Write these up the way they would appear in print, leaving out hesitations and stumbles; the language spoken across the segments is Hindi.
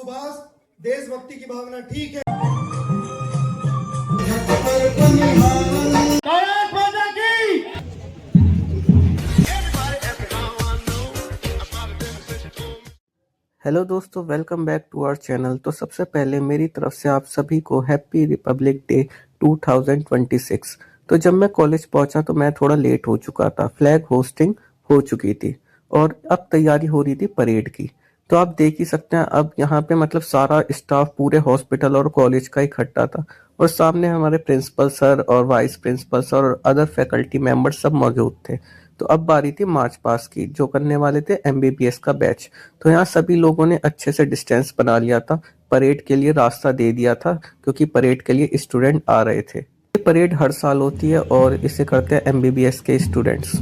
सुभाष, देशभक्ति की भावना ठीक है। हेलो दोस्तों, welcome back to our channel. तो सबसे पहले मेरी तरफ से आप सभी को हैप्पी रिपब्लिक डे 2026। तो जब मैं कॉलेज पहुंचा तो मैं थोड़ा लेट हो चुका था। फ्लैग होस्टिंग हो चुकी थी और अब तैयारी हो रही थी परेड की। तो आप देख ही सकते हैं, अब यहाँ पे मतलब सारा स्टाफ पूरे हॉस्पिटल और कॉलेज का इकट्ठा था और सामने हमारे प्रिंसिपल सर और वाइस प्रिंसिपल सर और अदर फैकल्टी मेंबर सब मौजूद थे। तो अब बारी थी मार्च पास की, जो करने वाले थे एमबीबीएस का बैच। तो यहाँ सभी लोगों ने अच्छे से डिस्टेंस बना लिया था, परेड के लिए रास्ता दे दिया था, क्योंकि परेड के लिए स्टूडेंट आ रहे थे। ये परेड हर साल होती है और इसे करते हैं एमबीबीएस के स्टूडेंट्स।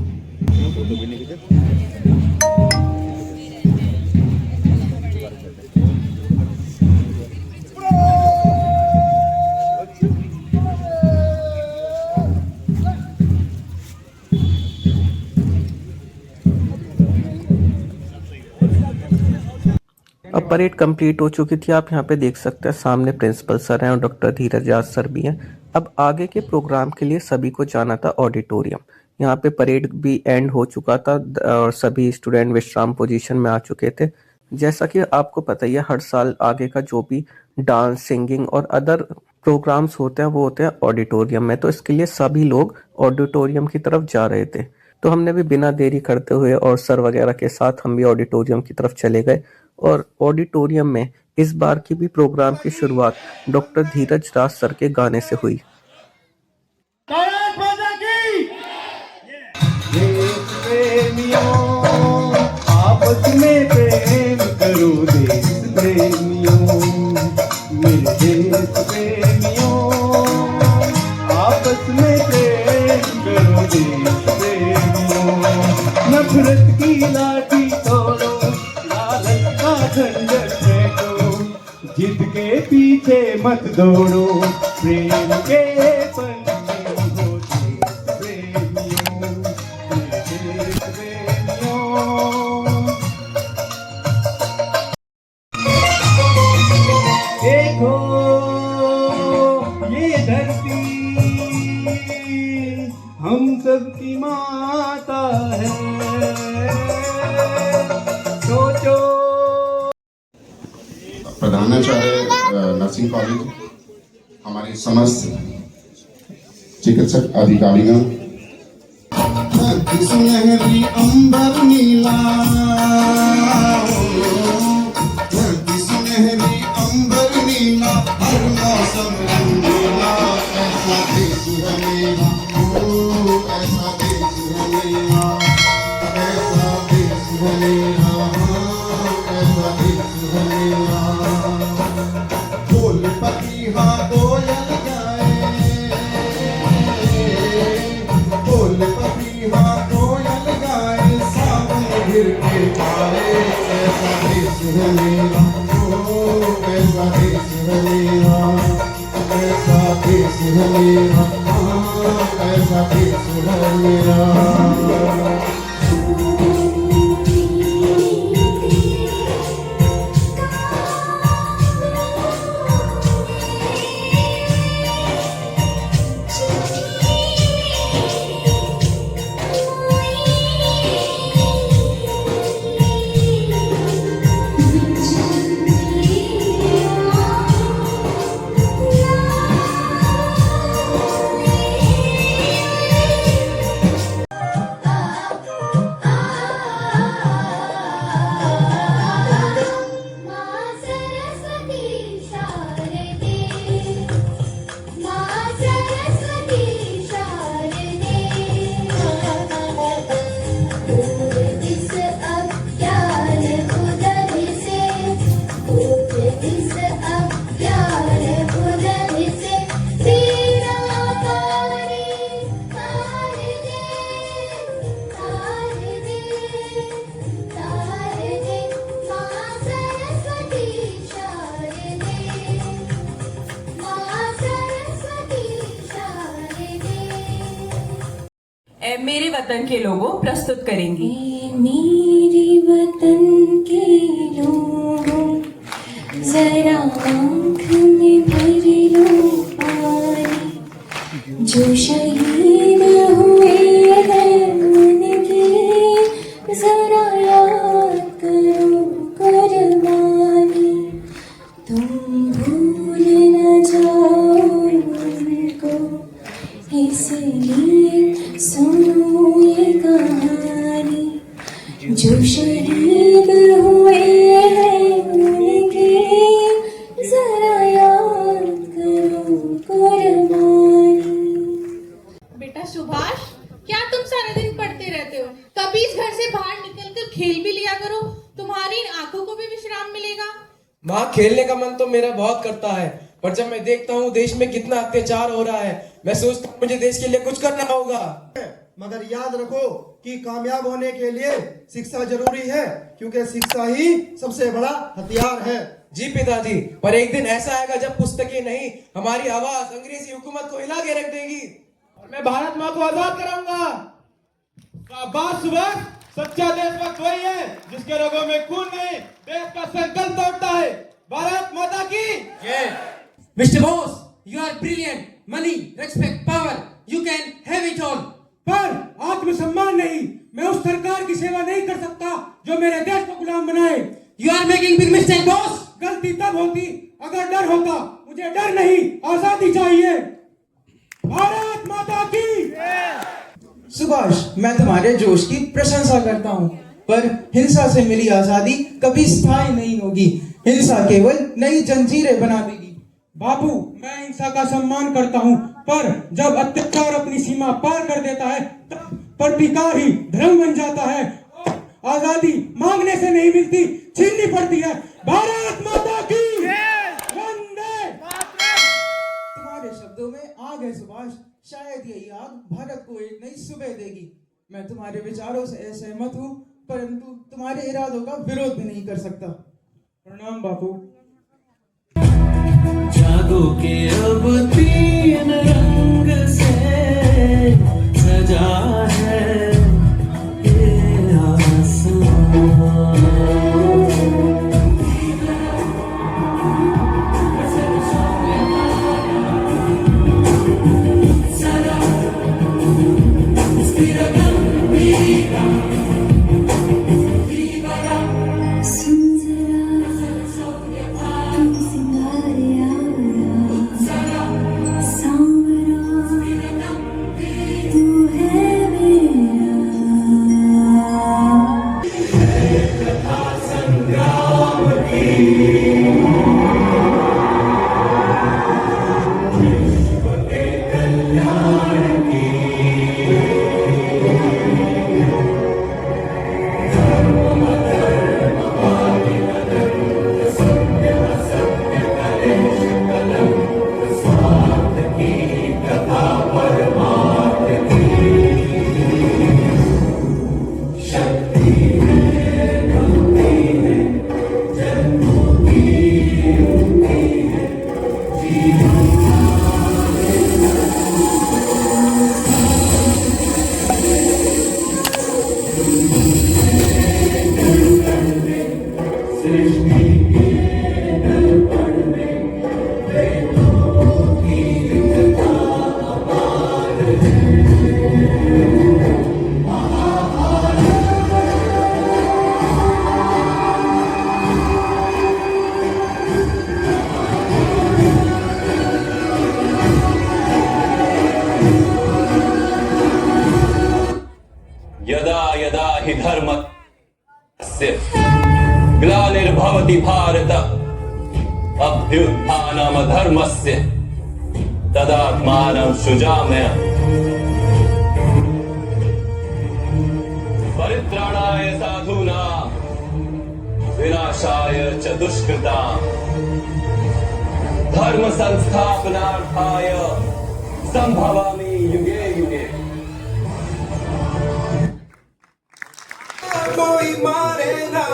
अब परेड कंप्लीट हो चुकी थी। आप यहाँ पे देख सकते हैं सामने प्रिंसिपल सर हैं और डॉक्टर धीरज याद सर भी हैं। अब आगे के प्रोग्राम के लिए सभी को जाना था ऑडिटोरियम। यहाँ पे परेड भी एंड हो चुका था और सभी स्टूडेंट विश्राम पोजीशन में आ चुके थे। जैसा कि आपको पता ही है, हर साल आगे का जो भी डांस, सिंगिंग और अदर प्रोग्राम्स होते हैं वो होते हैं ऑडिटोरियम में। तो इसके लिए सभी लोग ऑडिटोरियम की तरफ जा रहे थे। तो हमने भी बिना देरी करते हुए और सर वगैरह के साथ हम भी ऑडिटोरियम की तरफ चले गए। और ऑडिटोरियम में इस बार की भी प्रोग्राम की शुरुआत डॉक्टर धीरज राज सर के गाने से हुई। आपस में प्रेम करो देश प्रेमियों, मेरे देश प्रेमियों। आपस में प्रेम करो देश प्रेमियों। नफरत की लाठी तोड़ो, लालच का खंजर फेंको, जिद के पीछे मत दौड़ो, प्रेम के पंछी हो देश प्रेमियों, मेरे देश प्रेमियों। देखो ये धरती हम सबकी माता है, सोचो। प्रधानाचार्य नर्सिंग कॉलेज, हमारे समस्त चिकित्सक अधिकारियों, सुनहरी अंबर नीला, सुनहरी अंबर नीला, हर मौसम रंगीला, ऐसा देश है मेरा, ओ ऐसा देश है मेरा, ऐसा देश है मेरा, ऐसा देश है मेरा। बोल पपीहा कोयल गाए, बोल पपीहा कोयल गाए, सावन घिर के पाए, ऐसा देश है मेरा, ओ ऐसा देश है मेरा, ऐसा देश है मेरा, ऐसा देश है मेरा। मेरे वतन के लोगों प्रस्तुत करेंगी। मेरे वतन के लोगों जरा आँख में भर लो पानी, जो शहीद हुए हैं उनकी जरा याद करो कुर्बानी। तुम भूल न जाओ उनको, इसलिए सुनो ये कहानी, जो शहीद हुए हैं उनकी जरा याद करो कुर्बानी। बेटा सुभाष, क्या तुम सारा दिन पढ़ते रहते हो? कभी इस घर से बाहर निकलकर खेल भी लिया करो, तुम्हारी इन आंखों को भी विश्राम मिलेगा। माँ, खेलने का मन तो मेरा बहुत करता है, पर जब मैं देखता हूँ देश में कितना अत्याचार हो रहा है, मैं सोचता हूँ मुझे देश के लिए कुछ करना होगा। मगर याद रखो कि कामयाब होने के लिए शिक्षा जरूरी है, क्योंकि शिक्षा ही सबसे बड़ा हथियार है। जी पिताजी, पर एक दिन ऐसा आएगा जब पुस्तकें नहीं, हमारी आवाज अंग्रेजी हुकूमत को हिला के रख देगी और मैं भारत माँ को आजाद कराऊंगा। शाबाश सुभाष, सच्चा देशभक्त वही है जिसके रगों में खून नहीं, देश का संकल्प तोड़ता है। भारत माता की जय। Mr. Bose, you are brilliant. Money, respect, power, you can have it all. पर आत्मसम्मान नहीं, मैं उस सरकार की सेवा नहीं कर सकता जो मेरे देश को गुलाम बनाए। You are making big mistake, boss. गलती तब होती अगर डर होता, मुझे डर नहीं, आजादी चाहिए। भारत माता की। सुभाष, मैं तुम्हारे जोश की प्रशंसा करता हूँ, पर हिंसा से मिली आजादी कभी स्थायी नहीं होगी। हिंसा केवल नई जंजीरें बना देगी। बाबू, मैं हिंसा का सम्मान करता हूँ, पर जब अत्याचार अपनी सीमा पार कर देता है तब प्रतिकार ही धर्म बन जाता है। आजादी मांगने से नहीं मिलती, छीननी पड़ती है। भारत माता की वंदे। तुम्हारे शब्दों में आग है सुभाष, शायद यही आग भारत को एक नई सुबह देगी। मैं तुम्हारे विचारों से असहमत हूँ, परंतु तुम्हारे इरादों का विरोध भी नहीं कर सकता। प्रणाम बापू। जागो के अब तीन रंग से सजा है ये आसमां। यदा यदा हि धर्मस्य ग्लानिर्भवति भारत अभ्युत्थानमधर्मस्य तदात्मानं सृजाम्यहम्। परित्राणाय साधूनां विनाशाय च दुष्कृतां धर्म संस्थापनार्थाय संभवामि युगे युगे। कोई मारे ना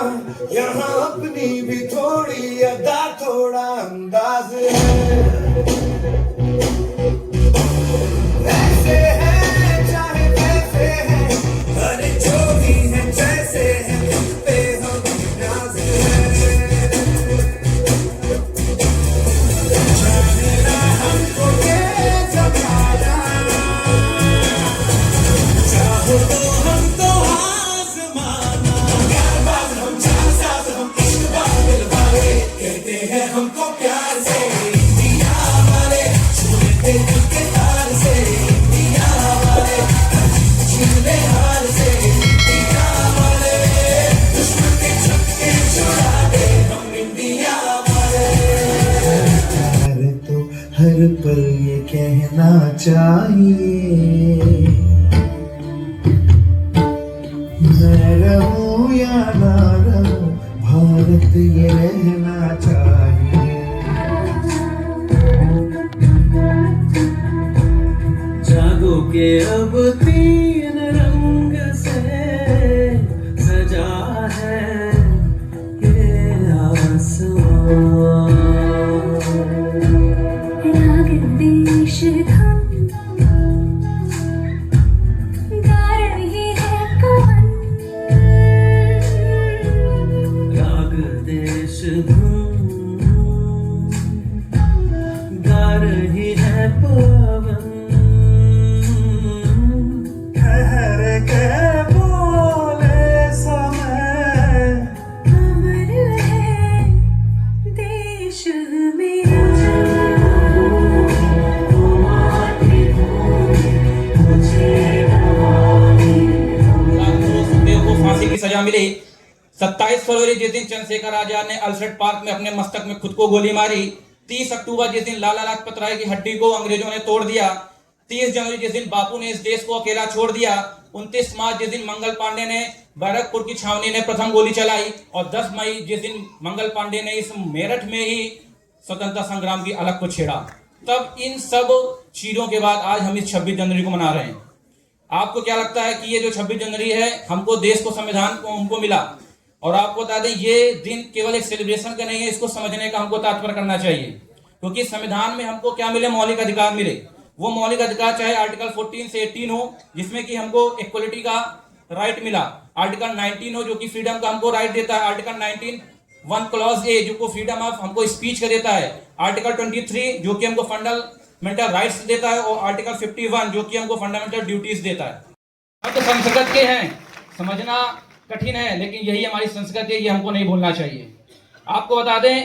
यहाँ अपनी भी थोड़ी अदा थोड़ा अंदाज है। ऐसे है चाहे वैसे है, अरे जो भी है जैसे है पे हम नाज है। रहना चाहिए। मैं रहूं या ना रहूं, भारत ये रहना चाहिए। जागो के अब तीन रंग से सजा है ये आसमां। राग देश धन गा रही है कवन। राग देश धूम गा रही है पवन। ठहर के बोले समय, अमर है देश मेरा। सुखदेव को फांसी की सजा मिली। 27 फरवरी जिस दिन चंद्रशेखर आजाद ने अल्फ्रेड पार्क में अपने मस्तक में खुद को गोली मारी। 30 अक्टूबर जिस दिन लाला लाजपत राय की हड्डी को अंग्रेजों ने तोड़ दिया। 30 जनवरी जिस दिन बापू ने इस देश को अकेला छोड़ दिया। 29 मार्च जिस दिन मंगल पांडे ने बैरकपुर की छावनी ने प्रथम गोली चलाई। और 10 मई जिस दिन मंगल पांडे ने इस मेरठ में ही स्वतंत्रता संग्राम की अलग को छेड़ा। तब इन सब चीजों के बाद आज हम इस 26 जनवरी को मना रहे हैं। आपको क्या लगता है कि ये जो 26 जनवरी है, हमको देश को संविधान को हमको मिला, और आपको बता दें ये दिन केवल एक सेलिब्रेशन का नहीं है, इसको समझने का हमको तात्पर्य करना चाहिए। क्योंकि संविधान में हमको क्या मिले, मौलिक अधिकार मिले। वो मौलिक अधिकार चाहे आर्टिकल 14 से 18 हो, जिसमें कि हमको इक्वलिटी का राइट मिला। आर्टिकल 19 हो जो कि फ्रीडम का हमको राइट देता है। आर्टिकल 19 1 क्लॉज ए जो को फ्रीडम ऑफ हमको स्पीच का देता है। आर्टिकल 23 जो कि हमको फंडामेंटल राइट्स देता है। और आर्टिकल 51 जो कि हमको फंडामेंटल ड्यूटीज देता है। अब तो संस्कृत के हैं, समझना कठिन है, लेकिन यही हमारी संस्कृति है, ये हमको नहीं भूलना चाहिए। आपको बता दें,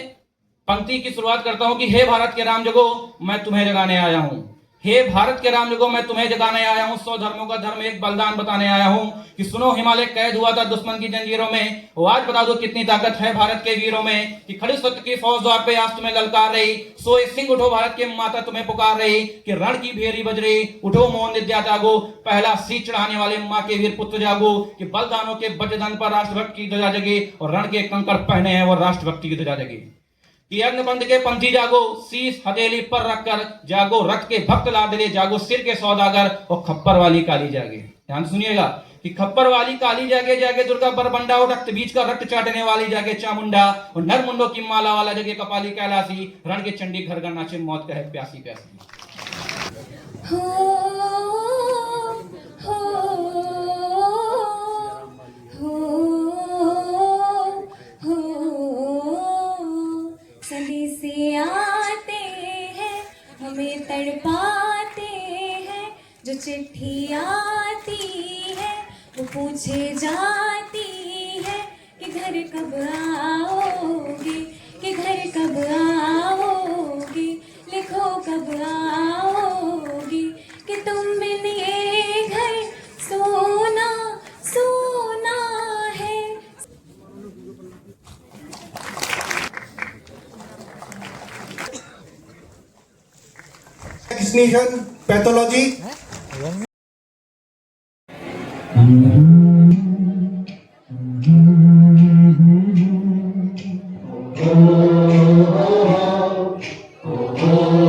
पंक्ति की शुरुआत करता हूं कि हे भारत के राम जगो मैं तुम्हें जगाने आया हूं। हे भारत के राम जगो मैं तुम्हें जगाने आया हूं। 100 धर्मों का धर्म एक बलिदान बताने आया हूं कि सुनो हिमालय कैद हुआ था दुश्मन की जंजीरों में। वो आज बता दो कितनी ताकत है भारत के वीरों में। कि खड़ी सत्य की फौज द्वार पे आज तुम्हें ललकार रही। सोए सिंह उठो भारत के माता तुम्हें पुकार रही। कि रण की भेरी बज रही उठो मोहन विद्या जागो। पहला सी चढ़ाने वाले माँ के वीर पुत्र जागो। कि बलिदानों के बलिदान पर राष्ट्रभक्त की ध्वजा जगे। और रण के कंकड़ पहने हैं वो राष्ट्रभक्ति की ध्वजा जगे। कि अग्निबंध के पंथी जागो, शीश हथेली पर रखकर जागो। रक्त के भक्त लाडले जागो, सिर के सौदागर और खप्पर वाली काली जागे। ध्यान सुनिएगा कि खप्पर वाली काली जागे, जागे दुर्गा बरबंडा। और रक्त बीज का रक्त चाटने वाली जागे चामुंडा। और नर मुंडों की माला वाला जगे कपाली कैलासी। रण के चंडी घर घर नाचे मौत कहे प्यासी प्यासी। सदी से आते हैं हमें तड़पाते हैं। जो चिट्ठी आती है वो पूछे जाती है कि घर कब आओगे, कि घर कब आओगे। लिखो कब आओगे कि तुम बिन ये घर सोना सोना है। Vaccination pathology Oh